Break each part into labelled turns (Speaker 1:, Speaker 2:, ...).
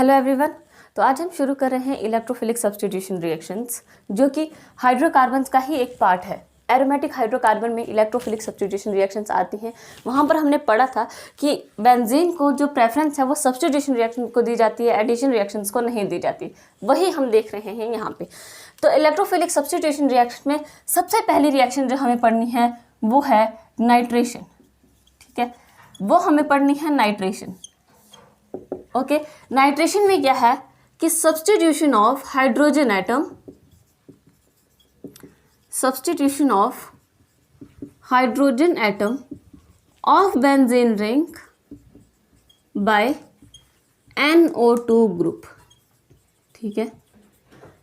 Speaker 1: Hello everyone. तो आज हम शुरू कर रहे हैं इलेक्ट्रोफिलिक सब्स्टिट्यूशन रिएक्शंस, जो कि हाइड्रोकार्बन्स का ही एक पार्ट है। एरोमेटिक हाइड्रोकार्बन में इलेक्ट्रोफिलिक सब्स्टिट्यूशन रिएक्शंस आती हैं। वहाँ पर हमने पढ़ा था कि बेंजीन को जो प्रेफरेंस है वो सब्स्टिट्यूशन रिएक्शन को दी जाती है, एडिशन रिएक्शंस को नहीं दी जाती। वही हम देख रहे हैं यहाँ पे। तो इलेक्ट्रोफिलिक सब्स्टिट्यूशन रिएक्शन में सबसे पहली रिएक्शन जो हमें पढ़नी है वो है नाइट्रेशन। ठीक है, वो हमें पढ़नी है नाइट्रेशन। ओके, नाइट्रेशन में क्या है कि substitution of hydrogen atom, substitution of hydrogen atom of benzene ring by NO2 group. ठीक है,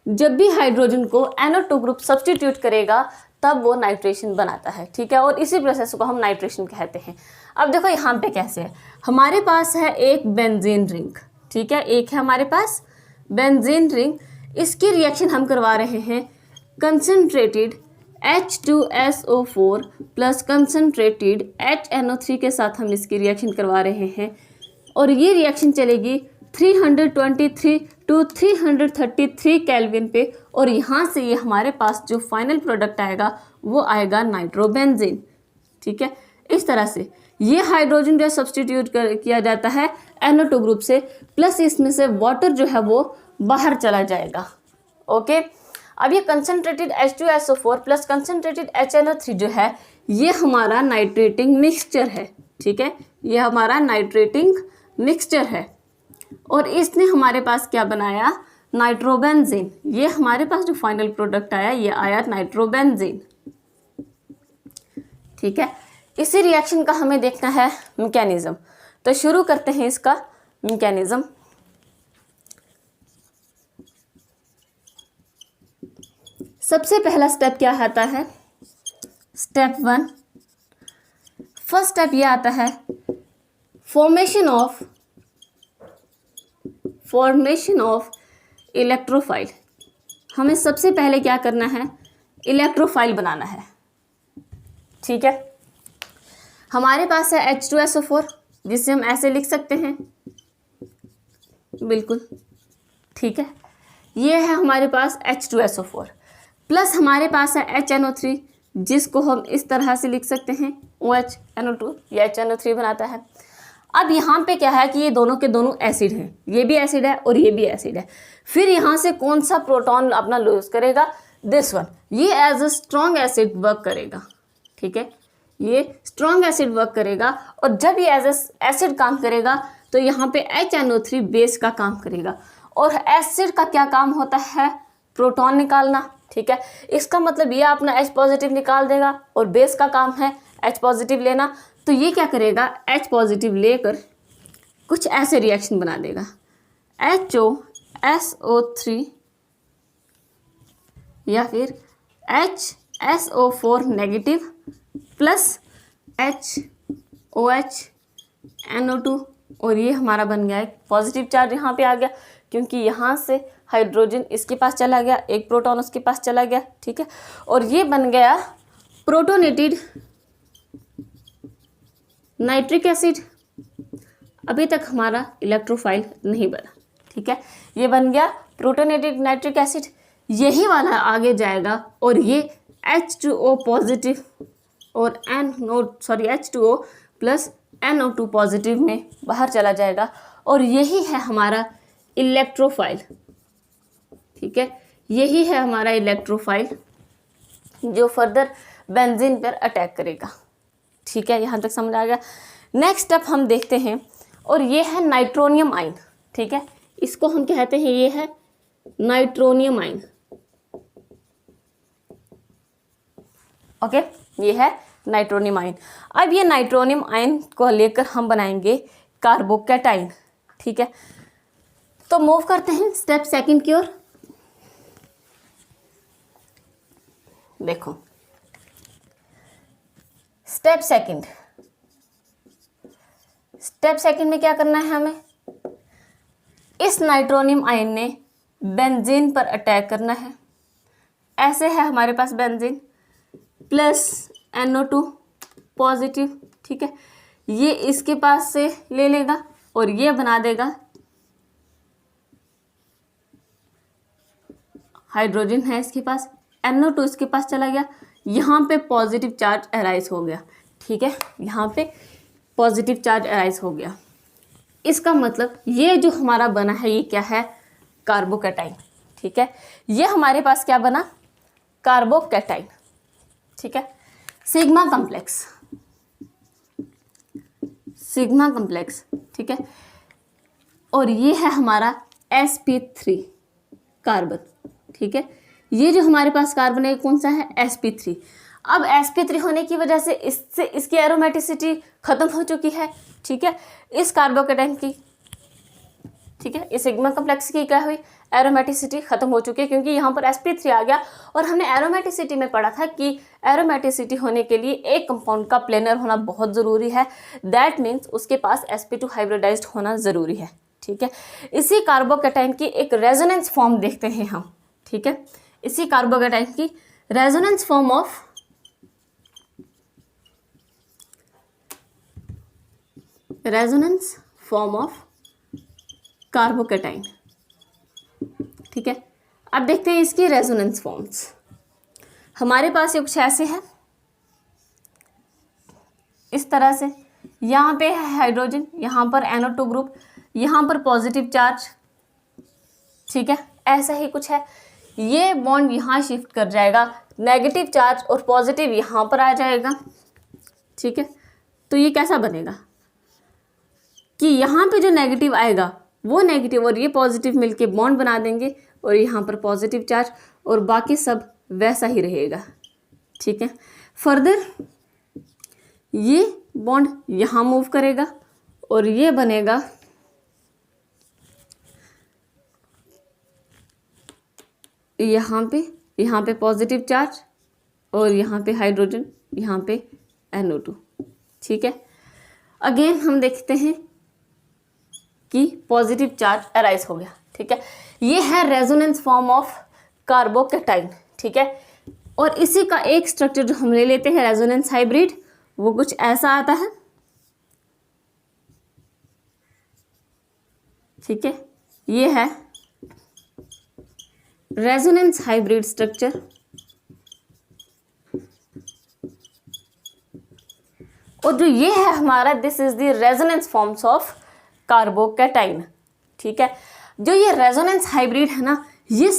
Speaker 1: जब भी हाइड्रोजन को NO2 ग्रुप सब्स्टिट्यूट करेगा तब वो नाइट्रेशन बनाता है। ठीक है, और इसी प्रोसेस को हम नाइट्रेशन कहते हैं। अब देखो यहाँ पे कैसे है, हमारे पास है एक बेंजीन रिंग। ठीक है, एक है हमारे पास बेंजीन रिंग। इसकी रिएक्शन हम करवा रहे हैं concentrated H2SO4 plus concentrated HNO3 के साथ हम इसकी रिएक्शन करवा रहे हैं। और ये रिएक्शन चलेगी 323 टू 333 केल्विन पे। और यहाँ से ये हमारे पास जो फाइनल प्रोडक्ट आएगा वो आएगा नाइट्रोबेंजीन। ठीक है, इस तरह से ये हाइड्रोजन जो सब्स्टिट्यूट किया जाता है NO2 ग्रुप से, प्लस इसमें से वाटर जो है वो बाहर चला जाएगा। ओके, अब ये concentrated H2SO4 plus concentrated HNO3 जो है ये हमारा नाइट्रेटिंग मिक्सचर है। ठीक है, ये हमारा नाइट्रेटिंग मिक्सचर है। और इसने हमारे पास क्या बनाया, नाइट्रोबेंजीन। ये हमारे पास जो फाइनल प्रोडक्ट आया ये आया नाइट्रोबेंजीन। ठीक है, इसी रिएक्शन का हमें देखना है मैकेनिज्म। तो शुरू करते हैं इसका मैकेनिज्म। सबसे पहला स्टेप क्या आता है, स्टेप 1। फर्स्ट स्टेप ये आता है फॉर्मेशन ऑफ इलेक्ट्रोफाइल। हमें सबसे पहले क्या करना है, इलेक्ट्रोफाइल बनाना है। ठीक है, हमारे पास है H2SO4 जिसे हम ऐसे लिख सकते हैं, बिल्कुल। ठीक है, ये है हमारे पास H2SO4 प्लस हमारे पास है HNO3 जिसको हम इस तरह से लिख सकते हैं OH-NO2, ये HNO3 बनाता है। अब यहाँ पे क्या है कि ये दोनों के दोनों एसिड हैं, ये भी एसिड है और ये भी एसिड है। फिर यहाँ से कौन सा प्रोटॉन अपना लूज करेगा, दिस वन। ये as a strong acid work करेगा। ठीक है, ये स्ट्रॉन्ग एसिड वर्क करेगा। और जब ये एज एसिड काम करेगा तो यहाँ पे HNO3 बेस का काम करेगा। और एसिड का क्या काम होता है, प्रोटॉन निकालना। ठीक है, इसका मतलब ये अपना H पॉजिटिव निकाल देगा और बेस का काम है H पॉजिटिव लेना। तो ये क्या करेगा, H पॉजिटिव लेकर कुछ ऐसे रिएक्शन बना देगा, HOSO3 या फिर HSO4 नेगेटिव प्लस HOH-NO2। और ये हमारा बन गया एक पॉजिटिव चार्ज यहाँ पे आ गया, क्योंकि यहाँ से हाइड्रोजन इसके पास चला गया, एक प्रोटॉन उसके पास चला गया। ठीक है, और ये बन गया प्रोटोनेटेड नाइट्रिक एसिड। अभी तक हमारा इलेक्ट्रोफाइल नहीं बना। ठीक है, ये बन गया प्रोटोनेटेड नाइट्रिक एसिड। यही वाला आगे जाएगा और ये H2O पॉजिटिव और H2O प्लस NO2 पॉजिटिव में बाहर चला जाएगा। और यही है हमारा इलेक्ट्रोफाइल। ठीक है, यही है हमारा इलेक्ट्रोफाइल जो फर्दर बेंजीन पर अटैक करेगा। ठीक है, यहाँ तक समझ आ गया। नेक्स्ट स्टेप हम देखते हैं और ये है नाइट्रोनियम आयन। ठीक है, इसको हम कहते हैं, ये है नाइट्रोनियम आयन। ओके, ये है नाइट्रोनियम आयन। अब ये नाइट्रोनियम आयन को लेकर हम बनाएंगे कार्बोकैटाइन। ठीक है, तो मूव करते हैं स्टेप सेकंड की ओर। देखो स्टेप सेकंड में क्या करना है हमें, इस नाइट्रोनियम आयन ने बेंजीन पर अटैक करना है। ऐसे है हमारे पास बेंजीन प्लस NO2 पॉजिटिव। ठीक है, ये इसके पास से ले लेगा और ये बना देगा हाइड्रोजन है इसके पास, NO2 इसके पास चला गया, यहाँ पे पॉजिटिव चार्ज अराइज हो गया, ठीक है, यहाँ पे पॉजिटिव चार्ज अराइज हो गया। इसका मतलब ये जो हमारा बना है ये क्या है, कार्बोकैटाइन, ठीक है। ये हमारे पास क्या बना, कार्बोकैटाइन, ठीक है। सिग्मा कॉम्प्लेक्स, सिग्मा कॉम्प्लेक्स, ठीक है। और ये है हमारा sp3 कार्बन, ठीक है। ये जो हमारे पास कार्बन है कौन सा है, sp3। अब sp3 होने की वजह से इससे इसकी एरोमेटिसिटी खत्म हो चुकी है, ठीक है, इस कार्बोकैटाइन की, ठीक है, इस सिग्मा कॉम्प्लेक्स की क्या हुई, एरोमेटिसिटी खत्म हो चुकी है, क्योंकि यहाँ पर sp3 आ गया। और हमने एरोमेटिसिटी में पढ़ा था कि एरोमेटिसिटी होने के लिए एक कंपाउंड का प्लेनर होना बहुत ज़रूरी है, दैट मीन्स उसके पास sp2 हाइब्रिडाइज्ड होना ज़रूरी है, ठीक है। इसी कार्बोकैटाइन की एक रेजोनेंस फॉर्म देखते हैं हम, ठीक है, इसी कार्बोकैटाइन की रेजोनेंस फॉर्म ऑफ कार्बोकैटाइन, ठीक है। अब देखते हैं इसकी रेजोनेंस फॉर्म्स। हमारे पास ये कुछ ऐसे हैं, इस तरह से, यहाँ पे है हाइड्रोजन, यहाँ पर NO2 ग्रुप, यहाँ पर पॉजिटिव चार्ज, ठीक है, ऐसा ही कुछ है। ये बॉन्ड यहाँ शिफ्ट कर जाएगा, नेगेटिव चार्ज और पॉजिटिव यहाँ पर आ जाएगा, ठीक है। तो ये कैसा बनेगा कि यहाँ पे जो नेगेटिव आएगा वो नेगेटिव और ये पॉजिटिव मिलके बॉन्ड बना देंगे, और यहाँ पर पॉजिटिव चार्ज, और बाकी सब वैसा ही रहेगा, ठीक है। फर्दर ये बॉन्ड यहाँ मूव करेगा और ये बनेगा यहाँ पे पॉजिटिव चार्ज, और यहाँ पे हाइड्रोजन, यहाँ पे NO2, ठीक है। अगेन हम देखते हैं कि पॉजिटिव चार्ज अराइज हो गया, ठीक है। ये है रेजोनेंस फॉर्म ऑफ कार्बोकैटाइन, ठीक है। और इसी का एक स्ट्रक्चर जो हम ले लेते हैं रेजोनेंस हाइब्रिड, वो कुछ ऐसा आता है, ठीक है। ये है रेजोनेंस हाइब्रिड स्ट्रक्चर, और जो ये है हमारा, this is the resonance forms of carbocation, ठीक है। जो ये रेजोनेंस हाइब्रिड है ना, ये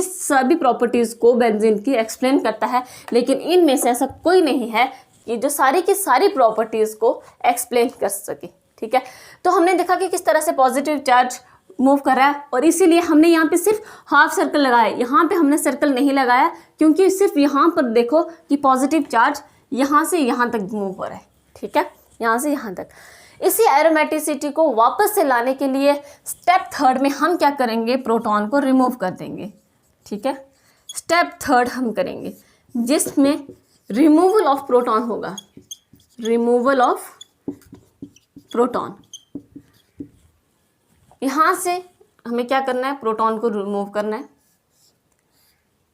Speaker 1: सभी प्रॉपर्टीज को बेंजीन की एक्सप्लेन करता है, लेकिन इनमें से ऐसा कोई नहीं है कि जो सारी की सारी प्रॉपर्टीज को एक्सप्लेन कर सके, ठीक है। तो हमने देखा कि किस तरह से पॉजिटिव चार्ज मूव कर रहा है, और इसीलिए हमने यहाँ पे सिर्फ हाफ सर्कल लगाया, यहाँ पे हमने सर्कल नहीं लगाया, क्योंकि सिर्फ यहाँ पर देखो कि पॉजिटिव चार्ज यहाँ से यहाँ तक मूव हो रहा है, ठीक है, यहाँ से यहाँ तक। इसी एरोमेटिसिटी को वापस से लाने के लिए स्टेप थर्ड में हम क्या करेंगे, प्रोटॉन को रिमूव कर देंगे, ठीक है। स्टेप थर्ड हम करेंगे जिसमें रिमूवल ऑफ प्रोटॉन होगा, रिमूवल ऑफ प्रोटॉन। यहाँ से हमें क्या करना है, प्रोटॉन को रिमूव करना है।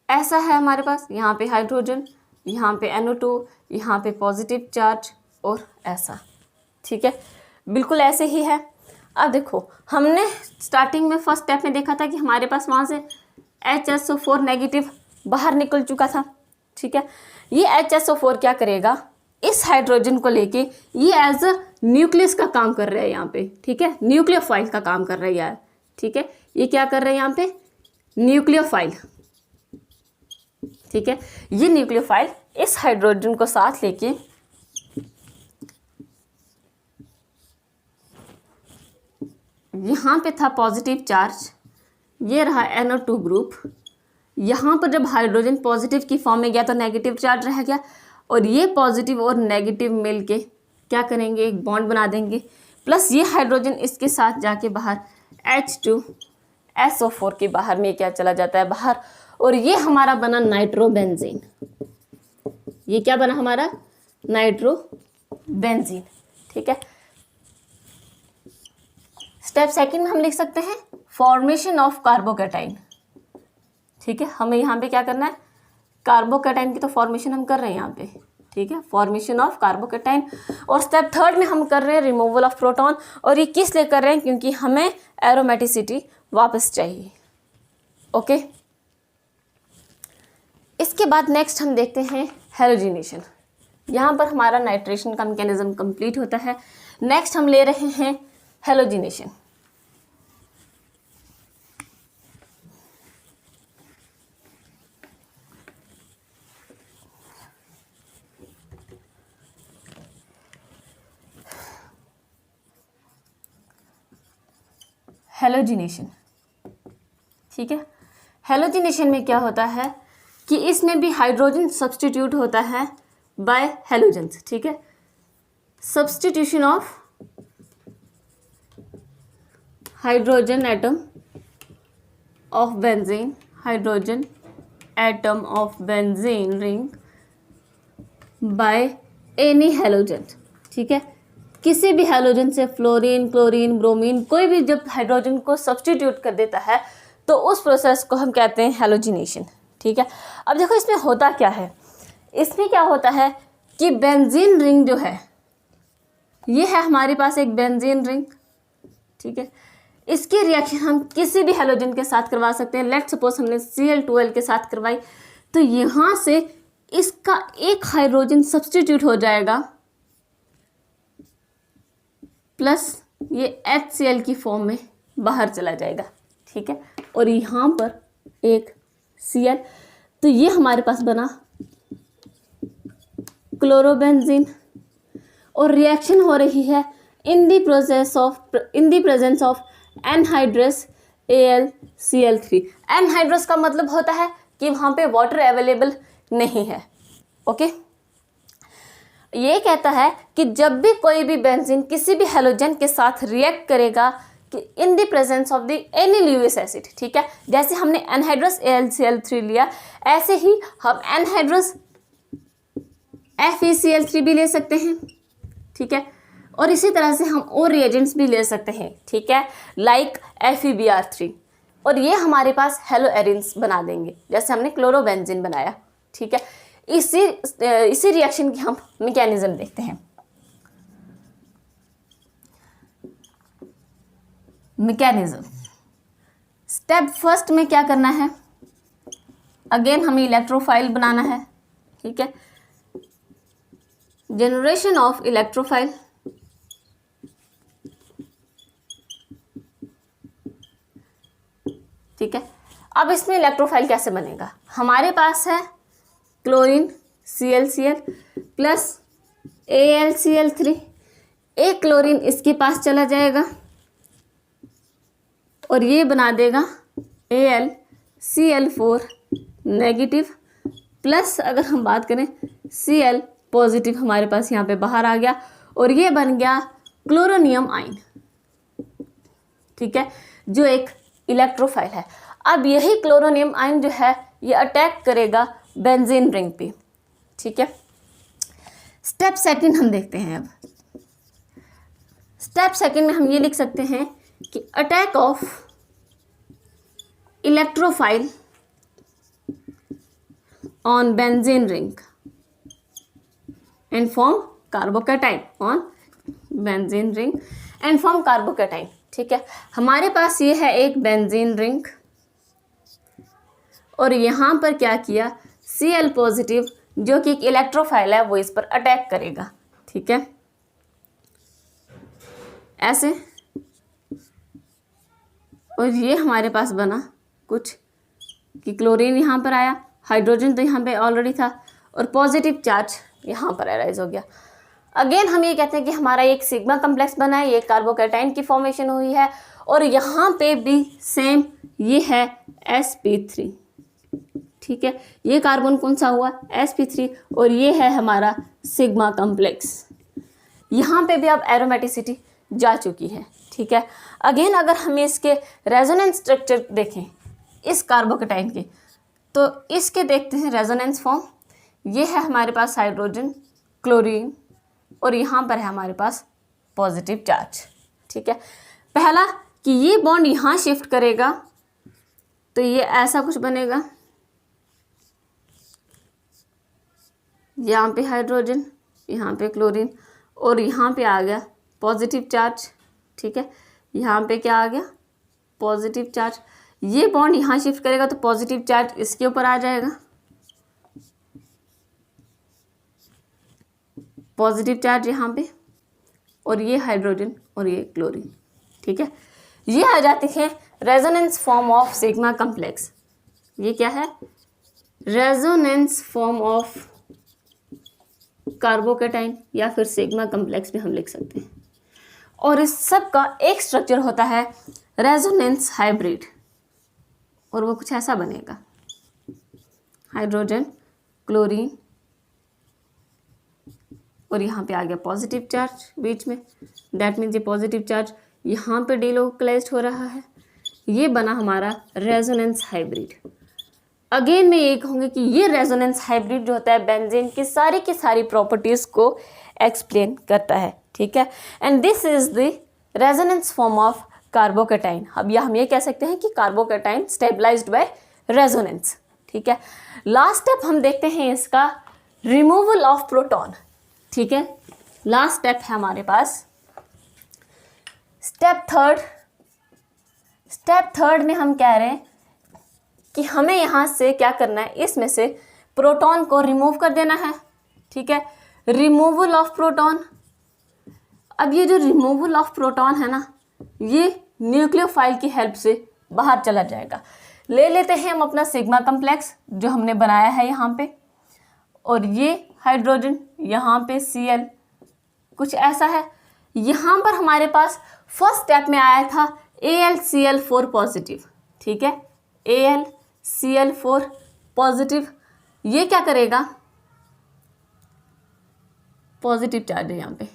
Speaker 1: ऐसा है हमारे पास, यहाँ पे हाइड्रोजन, यहाँ पे NO2, यहाँ पे पॉजिटिव चार्ज, और ऐसा, ठीक है, बिल्कुल ऐसे ही है। अब देखो, हमने स्टार्टिंग में फर्स्ट स्टेप में देखा था कि हमारे पास वहाँ से HSO4 नेगेटिव बाहर निकल चुका था, ठीक है। ये HSO4 क्या करेगा, इस हाइड्रोजन को लेके ये एज अ न्यूक्लियस का काम कर रहा है यहाँ पे, ठीक है, न्यूक्लियोफाइल का काम कर रहा है यार, ठीक है। ये क्या कर रहा है यहाँ पे, न्यूक्लियोफाइल, ठीक है। ये न्यूक्लियोफाइल इस हाइड्रोजन को साथ लेके यहाँ पे था पॉजिटिव चार्ज, ये रहा NO2 ग्रुप, यहाँ पर जब हाइड्रोजन पॉजिटिव की फॉर्म में गया तो नेगेटिव चार्ज रह गया, और ये पॉजिटिव और नेगेटिव मिलके क्या करेंगे, एक बॉन्ड बना देंगे, प्लस ये हाइड्रोजन इसके साथ जाके बाहर H2SO4 के बाहर में क्या चला जाता है बाहर, और ये हमारा बना नाइट्रोबेंजीन। ये क्या बना हमारा, नाइट्रोबेंजीन, ठीक है। स्टेप सेकंड में हम लिख सकते हैं फॉर्मेशन ऑफ कार्बोकैटाइन, ठीक है। हमें यहाँ पे क्या करना है, कार्बोकैटाइन की तो फॉर्मेशन हम कर रहे हैं यहाँ पे, ठीक है, फॉर्मेशन ऑफ कार्बोकैटाइन। और स्टेप थर्ड में हम कर रहे हैं रिमूवल ऑफ प्रोटॉन, और ये किस लिए कर रहे हैं, क्योंकि हमें एरोमेटिसिटी वापस चाहिए, ओके। इसके बाद नेक्स्ट हम देखते हैं हेलोजिनेशन। यहाँ पर हमारा नाइट्रेशन का मैकेनिज्म कंप्लीट होता है। नेक्स्ट हम ले रहे हैं हेलोजिनेशन। हेलोजिनेशन, ठीक है। हेलोजिनेशन में क्या होता है कि इसमें भी हाइड्रोजन सब्स्टिट्यूट होता है बाय हेलोजेंस, ठीक है। Substitution of hydrogen atom of benzene, hydrogen atom of benzene ring by any halogen, ठीक है। किसी भी हेलोजन से फ्लोरीन, क्लोरीन, ब्रोमीन, कोई भी जब हाइड्रोजन को सब्स्टिट्यूट कर देता है तो उस प्रोसेस को हम कहते हैं हेलोजिनेशन, ठीक है। अब देखो इसमें होता क्या है। इसमें क्या होता है कि बेंजीन रिंग जो है, ये है हमारे पास एक बेंजीन रिंग, ठीक है। इसकी रिएक्शन हम किसी भी हेलोजन के साथ करवा सकते हैं। लेट्स सपोज हमने Cl2l के साथ करवाई, तो यहाँ से इसका एक हाइड्रोजन सब्स्टिट्यूट हो जाएगा प्लस ये HCl की फॉर्म में बाहर चला जाएगा, ठीक है। और यहाँ पर एक Cl, तो ये हमारे पास बना क्लोरोबेंजीन। और रिएक्शन हो रही है in the presence of anhydrous AlCl3। Anhydrous का मतलब होता है कि वहाँ पे वाटर अवेलेबल नहीं है, ओके। ये कहता है कि जब भी कोई भी बेंजीन किसी भी हेलोजन के साथ रिएक्ट करेगा कि in the presence of the any Lewis acid, ठीक है। जैसे हमने एनहाइड्रस AlCl3 लिया, ऐसे ही हम एनहाइड्रस FeCl3 भी ले सकते हैं, ठीक है। और इसी तरह से हम और रिएजेंट्स भी ले सकते हैं, ठीक है, लाइक FeBr3। और ये हमारे पास हेलो एरिन्स बना देंगे, जैसे हमने क्लोरोबेंजीन बनाया, ठीक है। इसी रिएक्शन की हम मैकेनिज्म देखते हैं। मैकेनिज्म स्टेप फर्स्ट में क्या करना है, अगेन हमें इलेक्ट्रोफाइल बनाना है, ठीक है। जनरेशन ऑफ इलेक्ट्रोफाइल, ठीक है। अब इसमें इलेक्ट्रोफाइल कैसे बनेगा, हमारे पास है क्लोरीन ClCl प्लस AlCl3, एक क्लोरीन इसके पास चला जाएगा और ये बना देगा AlCl4 नेगेटिव, प्लस अगर हम बात करें Cl पॉजिटिव हमारे पास यहाँ पे बाहर आ गया और ये बन गया क्लोरोनियम आयन, ठीक है, जो एक इलेक्ट्रोफाइल है। अब यही क्लोरोनियम आयन जो है ये अटैक करेगा बेंजीन रिंग पे, ठीक है। स्टेप सेकंड हम देखते हैं। अब स्टेप सेकंड में हम ये लिख सकते हैं कि attack of electrophile on benzene ring and form carbocation, on benzene ring and form carbocation, ठीक है। हमारे पास ये है एक बेंजीन रिंग और यहाँ पर क्या किया, Cl पॉजिटिव जो कि एक इलेक्ट्रोफाइल है वो इस पर अटैक करेगा, ठीक है, ऐसे। और ये हमारे पास बना कुछ कि क्लोरीन यहाँ पर आया, हाइड्रोजन तो यहाँ पे ऑलरेडी था और पॉजिटिव चार्ज यहाँ पर अराइज हो गया। अगेन हम ये कहते हैं कि हमारा एक सिग्मा कम्प्लेक्स बना है, ये कार्बोकैटाइन की फॉर्मेशन हुई है और यहाँ पे भी सेम ये है sp3, ठीक है। ये कार्बन कौन सा हुआ, sp3, और ये है हमारा सिग्मा कम्प्लेक्स। यहाँ पे भी अब एरोमेटिसिटी जा चुकी है, ठीक है। अगेन अगर हम इसके रेजोनेंस स्ट्रक्चर देखें इस कार्बोकैटाइन के, तो इसके देखते हैं रेजोनेंस फॉर्म। ये है हमारे पास हाइड्रोजन, क्लोरीन और यहाँ पर है हमारे पास पॉजिटिव चार्ज, ठीक है। पहला कि ये बॉन्ड यहाँ शिफ्ट करेगा तो ये ऐसा कुछ बनेगा, यहाँ पे हाइड्रोजन, यहाँ पे क्लोरीन और यहाँ पे आ गया पॉजिटिव चार्ज, ठीक है। यहाँ पे क्या आ गया, पॉजिटिव चार्ज। ये बॉन्ड यहाँ शिफ्ट करेगा तो पॉजिटिव चार्ज इसके ऊपर आ जाएगा पॉजिटिव चार्ज यहाँ पे, और ये हाइड्रोजन और ये क्लोरीन। ठीक है, ये आ जाती है resonance form of sigma complex. ये क्या है? रेजोनेंस फॉर्म ऑफ कार्बोकेटाइन या फिर सिग्मा कॉम्प्लेक्स भी हम लिख सकते हैं। और इस सब का एक स्ट्रक्चर होता है रेजोनेंस हाइब्रिड, और वो कुछ ऐसा बनेगा, हाइड्रोजन, क्लोरीन, और यहाँ पे आ गया पॉजिटिव चार्ज बीच में, दैट मीन्स ये पॉजिटिव चार्ज यहाँ पे डिलोकलाइज्ड हो रहा है। ये बना हमारा रेजोनेंस हाइब्रिड। अगेन मैं ये कहूँगी कि ये रेजोनेंस हाइब्रिड जो होता है बेंजीन की सारी प्रॉपर्टीज़ को एक्सप्लेन करता है। ठीक है, and this is the resonance form of carbocation. अब यह हम ये कह सकते हैं कि कार्बोकेटाइन स्टेबलाइज्ड बाय रेजोनेंस। ठीक है, लास्ट स्टेप हम देखते हैं इसका रिमूवल ऑफ प्रोटॉन। ठीक है, लास्ट स्टेप है हमारे पास स्टेप थर्ड में हम कह रहे हैं कि हमें यहाँ से क्या करना है, इसमें से प्रोटॉन को रिमूव कर देना है। ठीक है, रिमूवल ऑफ प्रोटॉन। अब ये जो रिमूवल ऑफ प्रोटॉन है ना, ये न्यूक्लियोफाइल की हेल्प से बाहर चला जाएगा। ले लेते हैं हम अपना सिग्मा कॉम्प्लेक्स जो हमने बनाया है यहाँ पे, और ये हाइड्रोजन, यहाँ पे Cl कुछ ऐसा है। यहाँ पर हमारे पास फर्स्ट स्टेप में आया था AlCl4 पॉजिटिव। ठीक है, AlCl4 पॉजिटिव, ये क्या करेगा, पॉजिटिव चार्ज है यहाँ पे।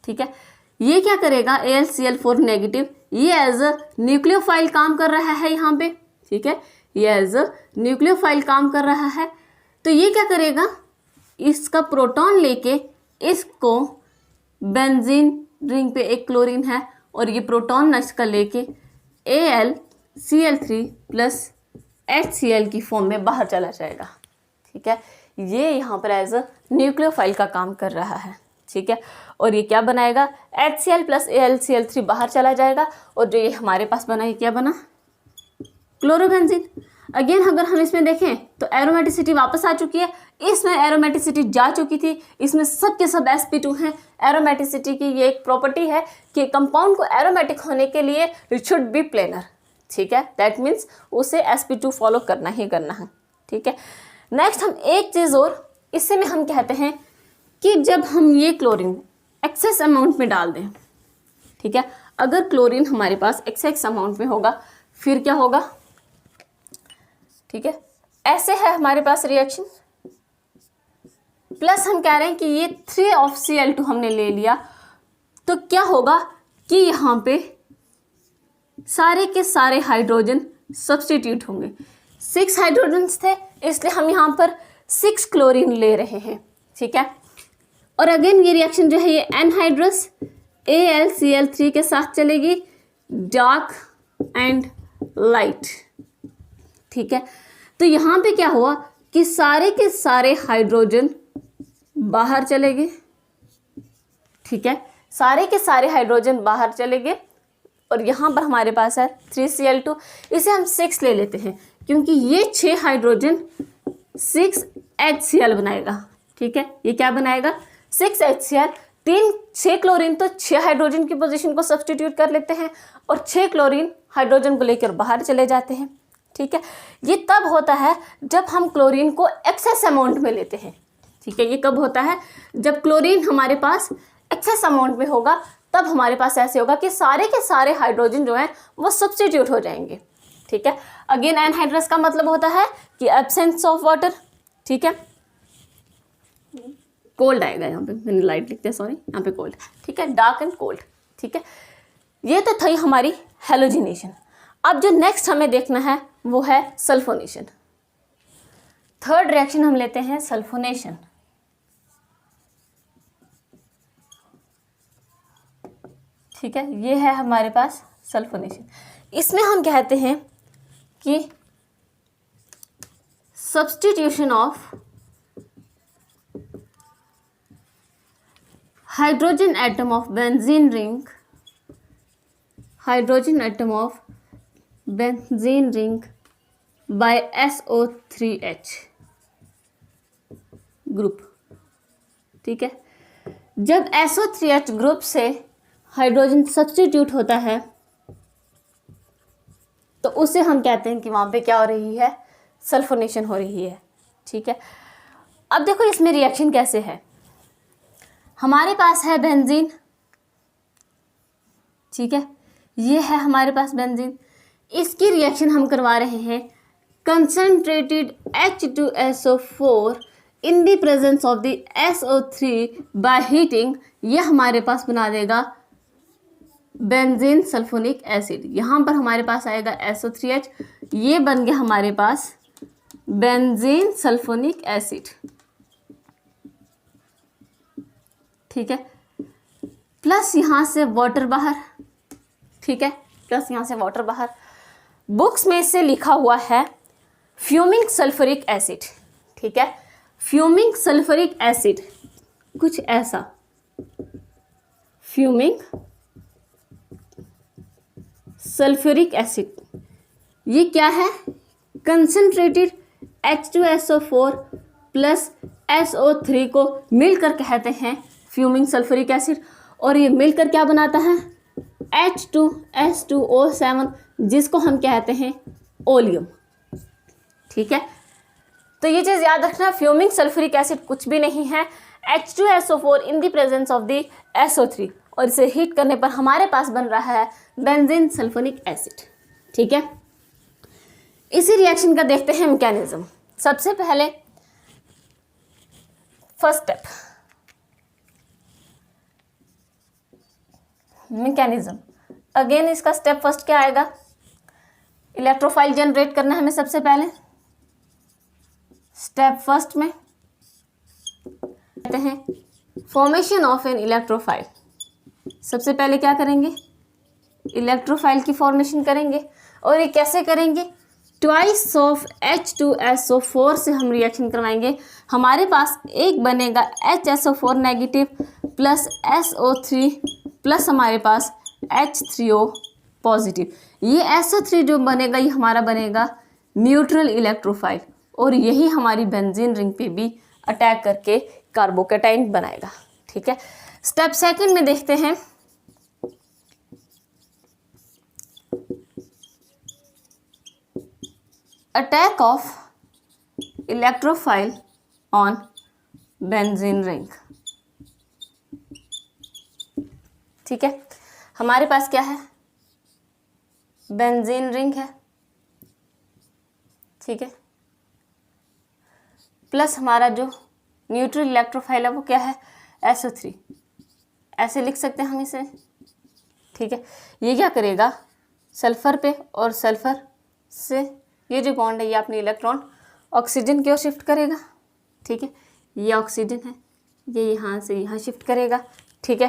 Speaker 1: ठीक है, ये क्या करेगा, AlCl4 नेगेटिव, ये एज अ न्यूक्लियोफाइल काम कर रहा है यहाँ पे। ठीक है, ये एज अ न्यूक्लियोफाइल काम कर रहा है। तो ये क्या करेगा, इसका प्रोटॉन लेके इसको, बेंजीन रिंग पे एक क्लोरीन है और ये प्रोटॉन नष्ट कर लेके AlCl3 प्लस HCl की फॉर्म में बाहर चला जाएगा। ठीक है, ये यहाँ पर एज अ न्यूक्लियोफाइल का काम कर रहा है। ठीक है, और ये क्या बनाएगा, HCl प्लस AlCl3 बाहर चला जाएगा, और जो ये हमारे पास बना, ये क्या बना, क्लोरोबेंजीन। अगेन अगर हम इसमें देखें तो एरोमेटिसिटी वापस आ चुकी है, इसमें एरोमेटिसिटी जा चुकी थी, इसमें सब के सब sp2 हैं। एरोमेटिसिटी की ये एक प्रॉपर्टी है कि कंपाउंड को एरोमेटिक होने के लिए इट शुड बी प्लेनर। ठीक है, दैट मीन्स उसे sp2 फॉलो करना ही करना है। ठीक है, नेक्स्ट हम एक चीज़ और, इससे में हम कहते हैं कि जब हम ये क्लोरीन एक्सेस अमाउंट में डाल दें, ठीक है, अगर क्लोरीन हमारे पास एक्सेस अमाउंट में होगा फिर क्या होगा। ठीक है, ऐसे है हमारे पास रिएक्शन, प्लस हम कह रहे हैं कि ये 3 ऑफ Cl2 हमने ले लिया, तो क्या होगा कि यहाँ पे सारे के सारे हाइड्रोजन सब्स्टिट्यूट होंगे। 6 हाइड्रोजन्स थे, इसलिए हम यहाँ पर 6 क्लोरीन ले रहे हैं। ठीक है, और अगेन ये रिएक्शन जो है ये एनहाइड्रस AlCl3 के साथ चलेगी, डार्क एंड लाइट। ठीक है, तो यहाँ पे क्या हुआ कि सारे के सारे हाइड्रोजन बाहर चले गए। ठीक है, सारे के सारे हाइड्रोजन बाहर चले गए, और यहाँ पर हमारे पास है 3Cl2, इसे हम 6 ले लेते हैं क्योंकि ये 6 हाइड्रोजन 6 HCl बनाएगा। ठीक है, ये क्या बनाएगा, 6 HCl। 6 क्लोरीन तो 6 हाइड्रोजन की पोजीशन को सब्स्टिट्यूट कर लेते हैं, और 6 क्लोरीन हाइड्रोजन को लेकर बाहर चले जाते हैं। ठीक है, ये तब होता है जब हम क्लोरीन को एक्सेस अमाउंट में लेते हैं। ठीक है, ये कब होता है, जब क्लोरीन हमारे पास एक्सेस अमाउंट में होगा, तब हमारे पास ऐसे होगा कि सारे के सारे हाइड्रोजन जो हैं वो सब्स्टिट्यूट हो जाएंगे। ठीक है, अगेन एनहाइड्रस का मतलब होता है कि एब्सेंस ऑफ वाटर। ठीक है, कोल्ड आएगा यहाँ पे, मैंने लाइट लिखते हैं, सॉरी, यहाँ पे कोल्ड। ठीक है, डार्क एंड कोल्ड। ठीक है, ये तो थी हमारी हेलोजिनेशन। अब जो नेक्स्ट हमें देखना है वो है सल्फोनेशन। थर्ड रिएक्शन हम लेते हैं सल्फोनेशन। ठीक है, ये है हमारे पास सल्फोनेशन। इसमें हम कहते हैं कि substitution of hydrogen atom of benzene ring, hydrogen atom of benzene ring by SO3H group. ठीक है, जब SO3H ग्रुप से हाइड्रोजन सब्स्टिट्यूट होता है तो उसे हम कहते हैं कि वहाँ पे क्या हो रही है, सल्फोनेशन हो रही है। ठीक है, अब देखो इसमें रिएक्शन कैसे है। हमारे पास है बेंजीन, ठीक है, ये है हमारे पास बेंजीन, इसकी रिएक्शन हम करवा रहे हैं concentrated H2SO4 in the presence of the SO3 by heating. ये हमारे पास बना देगा बेंजीन सल्फोनिक एसिड। यहाँ पर हमारे पास आएगा SO3H, ये बन गया हमारे पास बेंजीन सल्फोनिक एसिड। ठीक है, प्लस यहाँ से वाटर बाहर। ठीक है, प्लस यहाँ से वाटर बाहर। बुक्स में इससे लिखा हुआ है फ्यूमिंग सल्फ्यूरिक एसिड। ठीक है, फ्यूमिंग सल्फ्यूरिक एसिड कुछ ऐसा, फ्यूमिंग सल्फ्यूरिक एसिड। ये क्या है, कंसंट्रेटेड H2SO4 प्लस SO3 को मिलकर कहते हैं फ्यूमिंग सल्फ्यूरिक एसिड, और ये मिलकर क्या बनाता है, H2S2O7, जिसको हम कहते हैं ओलियम। ठीक है, तो ये चीज़ याद रखना, फ्यूमिंग सल्फ्यूरिक एसिड कुछ भी नहीं है, H2SO4 in the presence of the SO3, और इसे हीट करने पर हमारे पास बन रहा है बेंजीन सल्फोनिक एसिड। ठीक है, इसी रिएक्शन का देखते हैं मैकेनिज्म। सबसे पहले फर्स्ट स्टेप मैकेनिज्म। अगेन इसका स्टेप फर्स्ट क्या आएगा, इलेक्ट्रोफाइल जनरेट करना है हमें सबसे पहले। स्टेप फर्स्ट में कहते हैं फॉर्मेशन ऑफ एन इलेक्ट्रोफाइल। सबसे पहले क्या करेंगे, इलेक्ट्रोफाइल की फॉर्मेशन करेंगे, और ये कैसे करेंगे, ट्वाइस ऑफ H2SO4 से हम रिएक्शन करवाएंगे। हमारे पास एक बनेगा HSO4 negative plus SO3 plus हमारे पास H3O पॉजिटिव। ये SO3 जो बनेगा ये हमारा बनेगा न्यूट्रल इलेक्ट्रोफाइल, और यही हमारी बेंजीन रिंग पे भी अटैक करके कार्बोकैटाइन बनाएगा। ठीक है, स्टेप सेकंड में देखते हैं attack of electrophile on benzene ring. ठीक है, हमारे पास क्या है, बेंजीन रिंग है। ठीक है, प्लस हमारा जो न्यूट्रल इलेक्ट्रोफाइल है वो क्या है, SO3, ऐसे लिख सकते हैं हम इसे। ठीक है, ये क्या करेगा, सल्फर पे और सल्फर से ये जो बॉन्ड है ये अपने इलेक्ट्रॉन ऑक्सीजन की ओर शिफ्ट करेगा। ठीक है, ये ऑक्सीजन है, ये यहाँ से यहाँ शिफ्ट करेगा। ठीक है,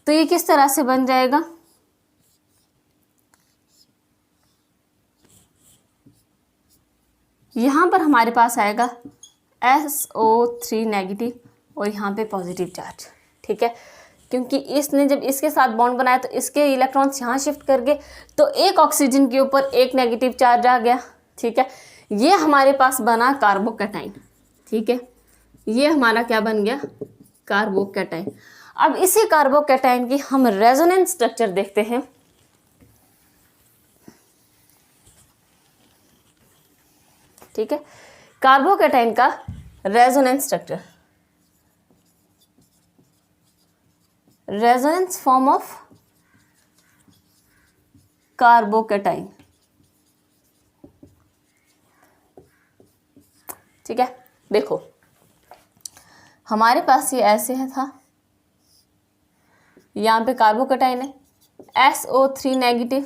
Speaker 1: तो ये किस तरह से बन जाएगा, यहाँ पर हमारे पास आएगा SO3 नेगेटिव और यहाँ पे पॉजिटिव चार्ज। ठीक है, क्योंकि इसने जब इसके साथ बॉन्ड बनाया तो इसके इलेक्ट्रॉन्स यहाँ शिफ्ट कर गए, तो एक ऑक्सीजन के ऊपर एक नेगेटिव चार्ज आ गया। ठीक है, ये हमारे पास बना कार्बोकैटाइन। ठीक है, ये हमारा क्या बन गया, कार्बोकैटाइन। अब इसी कार्बोकैटाइन की हम रेजोनेंस स्ट्रक्चर देखते हैं। ठीक है, कार्बोकैटाइन का resonance structure, resonance form of carbocation. ठीक है, देखो हमारे पास ये ऐसे है था, यहाँ पे कार्बोकैटाइन है, SO3 नेगेटिव,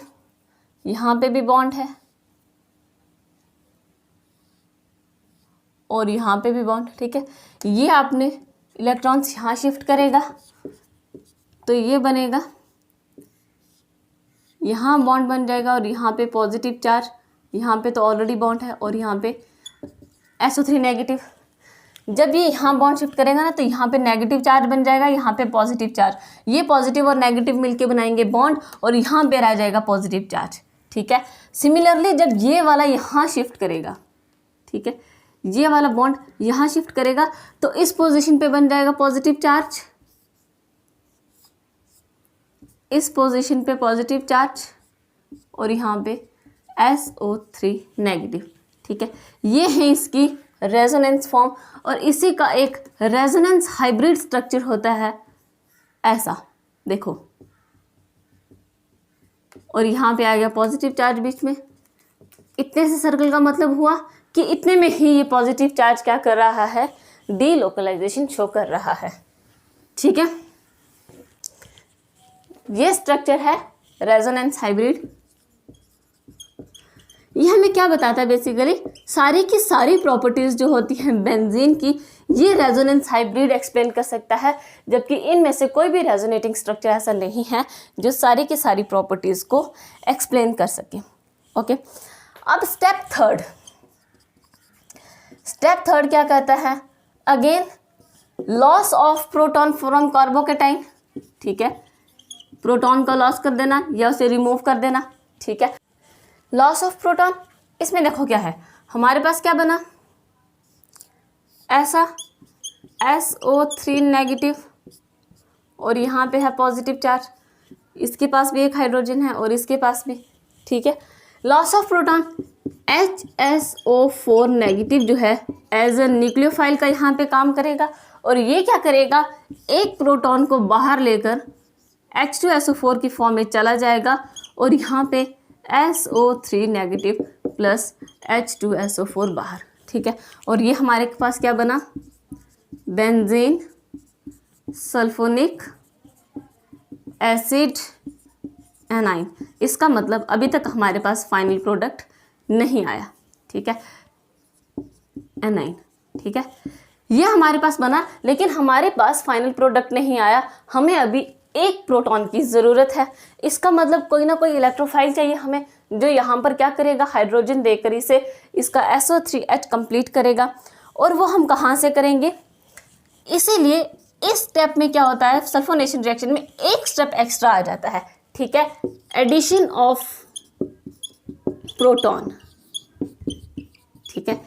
Speaker 1: यहाँ पे भी बॉन्ड है और यहाँ पे भी बॉन्ड। ठीक है, ये आपने इलेक्ट्रॉन्स यहाँ शिफ्ट करेगा तो ये बनेगा, यहाँ बॉन्ड बन जाएगा और यहाँ पे पॉजिटिव चार्ज, यहाँ पे तो ऑलरेडी बॉन्ड है और यहाँ पे SO3 नेगेटिव। जब ये यहाँ बॉन्ड शिफ्ट करेगा ना तो यहाँ पे नेगेटिव चार्ज बन जाएगा, यहाँ पे पॉजिटिव चार्ज, ये पॉजिटिव और नेगेटिव मिलके बनाएंगे बॉन्ड और यहाँ पे रह जाएगा पॉजिटिव चार्ज। ठीक है, सिमिलरली जब ये वाला यहाँ शिफ्ट करेगा, ठीक है, ये वाला बॉन्ड यहाँ शिफ्ट करेगा तो इस पोजीशन पे बन जाएगा पॉजिटिव चार्ज। इस पोजीशन पे पॉजिटिव चार्ज और यहाँ पे SO3 नेगेटिव। ठीक है, ये है इसकी रेजोनेंस फॉर्म और इसी का एक रेजोनेंस हाइब्रिड स्ट्रक्चर होता है ऐसा, देखो। और यहाँ पे आ गया पॉजिटिव चार्ज बीच में। इतने से सर्कल का मतलब हुआ कि इतने में ही ये पॉजिटिव चार्ज क्या कर रहा है, डीलोकलाइजेशन शो कर रहा है। ठीक है, ये स्ट्रक्चर है रेजोनेंस हाइब्रिड। ये हमें क्या बताता है, बेसिकली सारी की सारी प्रॉपर्टीज जो होती हैं बेंजीन की, ये रेजोनेंस हाइब्रिड एक्सप्लेन कर सकता है, जबकि इनमें से कोई भी रेजोनेटिंग स्ट्रक्चर ऐसा नहीं है जो सारी की सारी प्रॉपर्टीज को एक्सप्लेन कर सके। ओके, अब स्टेप थर्ड क्या कहता है, again loss of proton from carbocation. ठीक है, प्रोटॉन का लॉस कर देना या उसे रिमूव कर देना। ठीक है, लॉस ऑफ प्रोटॉन, इसमें देखो क्या है, हमारे पास क्या बना, ऐसा SO3 नेगेटिव और यहाँ पे है पॉजिटिव चार्ज, इसके पास भी एक हाइड्रोजन है और इसके पास भी। ठीक है, loss of proton HSO4 negative जो है एज ए न्यूक्लियोफाइल का यहाँ पे काम करेगा और ये क्या करेगा, एक प्रोटॉन को बाहर लेकर H2SO4 की फॉर्म में चला जाएगा और यहाँ पे SO3 नेगेटिव प्लस H2SO4 बाहर। ठीक है, और ये हमारे पास क्या बना, बेंजीन सल्फोनिक एसिड एनाइन। इसका मतलब अभी तक हमारे पास फाइनल प्रोडक्ट नहीं आया। ठीक है, एनाइन। ठीक है, ये हमारे पास बना, लेकिन हमारे पास फाइनल प्रोडक्ट नहीं आया, हमें अभी एक प्रोटॉन की ज़रूरत है। इसका मतलब कोई ना कोई इलेक्ट्रोफाइल चाहिए हमें, जो यहाँ पर क्या करेगा, हाइड्रोजन देकर इसे इसका SO3H कंप्लीट करेगा। और वो हम कहाँ से करेंगे, इसीलिए इस स्टेप में क्या होता है, सल्फोनेशन रिएक्शन में एक स्टेप एक्स्ट्रा आ जाता है। ठीक है, एडिशन ऑफ प्रोटॉन। ठीक है,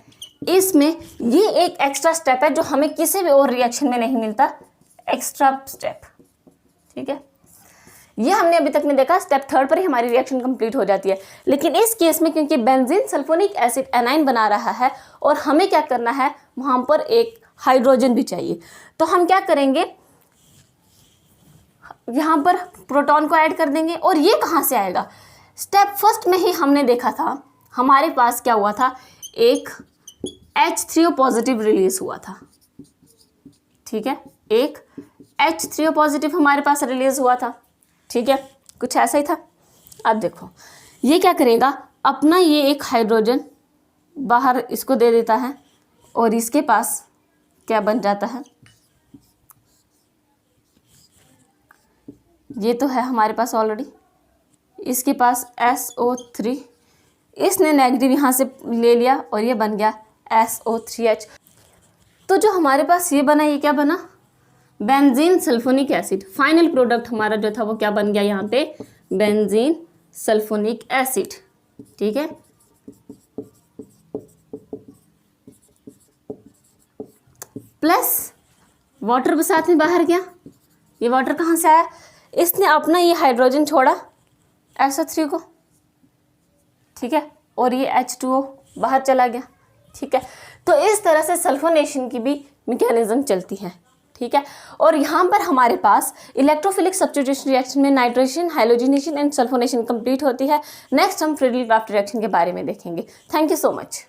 Speaker 1: इसमें ये एक एक्स्ट्रा स्टेप है जो हमें किसी भी और रिएक्शन में नहीं मिलता, एक्स्ट्रा स्टेप। ठीक है, ये हमने अभी तक में देखा, स्टेप थर्ड पर ही हमारी रिएक्शन कंप्लीट हो जाती है। लेकिन इस केस में क्योंकि बेंजीन सल्फोनिक एसिड एनाइन बना रहा है और हमें क्या करना है, वहां पर एक हाइड्रोजन भी चाहिए, तो हम क्या करेंगे, यहाँ पर प्रोटॉन को ऐड कर देंगे। और ये कहाँ से आएगा, स्टेप फर्स्ट में ही हमने देखा था, हमारे पास क्या हुआ था, एक H3O पॉजिटिव रिलीज हुआ था। ठीक है, एक H3O पॉजिटिव हमारे पास रिलीज हुआ था। ठीक है, कुछ ऐसा ही था। अब देखो ये क्या करेगा, अपना ये एक हाइड्रोजन बाहर इसको दे देता है और इसके पास क्या बन जाता है, ये तो है हमारे पास ऑलरेडी, इसके पास SO3, इसने नेगेटिव यहाँ से ले लिया और ये बन गया SO3H। तो जो हमारे पास ये बना, ये क्या बना, benzene sulphonic acid. Final product हमारा जो था वो क्या बन गया, यहाँ पे बेंजीन सल्फोनिक एसिड। ठीक है, प्लस वाटर भी साथ में बाहर गया। ये वाटर कहाँ से आया, इसने अपना ये हाइड्रोजन छोड़ा SO3 को। ठीक है, और ये H2O बाहर चला गया। ठीक है, तो इस तरह से सल्फोनेशन की भी मैकेनिज्म चलती है। ठीक है, और यहाँ पर हमारे पास इलेक्ट्रोफिलिक सब्स्टिट्यूशन रिएक्शन में nitration, halogenation and sulphonation complete होती है। नेक्स्ट हम फ्रीडल क्राफ्ट रिएक्शन के बारे में देखेंगे। Thank you so much.